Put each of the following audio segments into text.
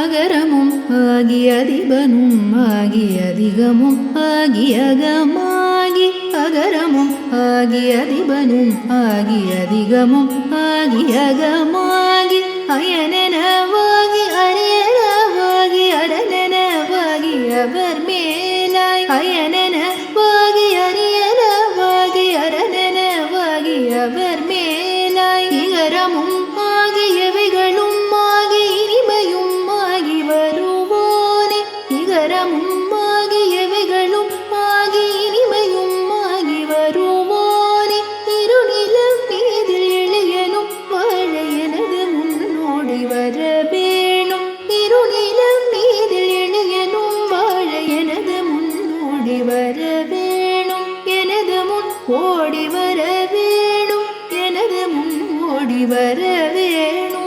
அகரமும் ஆகி அதிபனும் ஆகி அதிகமும் ஆகி அகமாகி அகரமும் ஆகி அதிபனும் ஆகி அதிகமும் ஆகி அகமாகி அயனெனவாகி அரியனவாகி அரணெனவாகி அவர் மேலாய் அயனெனவாகி அரியனவாகி அரணெனவாகி அவர் மேலாய் இகரமும் ஆகியவைகளும் ஆகி இனிமையும் ஆகி வருவோனே இகரமும் ஆகியவைகளும் ஆகி இனிமையும் ஆகி வருவோனே இருநிலம் மீதில் இளையனும் வாழ எனது முன்னோடி வர வேணும் இருநிலம் மீதில் இளையனும் வாழ எனது முன்னோடி வர வேணும் எனது முன் ஓடி வர வேணும் எனது முன் ஓடி வர வேணும்.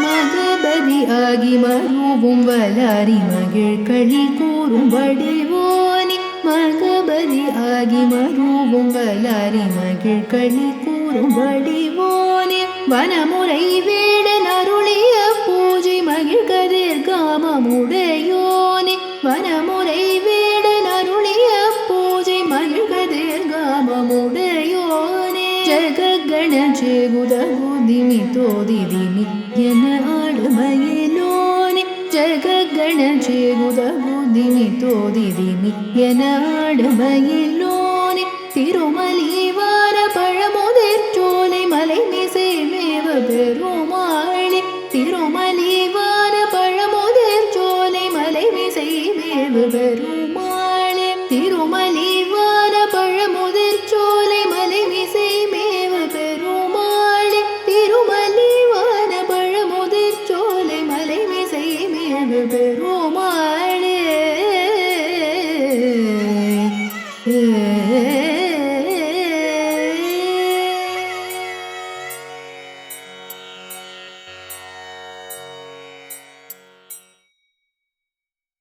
மகபதி ஆகி மருவும் வலாரி மகிழ் களி கூறும் வடிவோனி மகபதி ஆகி மருவும் வலாரி மகிழ் களி கூறும் வடிவோனி வனமுறை வேடன் அருளிய பூஜை மகிழ் கதிர் காமமுடையோனி வனமுறை வேடன் அருளிய பூஜை மகிழ் கதிர் காமமுடையோனே ஜககண ஜெகுதகுதிமி தோதிதிமி என ஆடுமயிலோனே ஜககண ஜெகுதகுதிமி தோதிதிமி என ஆடுமயிலோனே திருமலி வார பழமுதிர் சோலை மலை மிசை மேவ பெருமா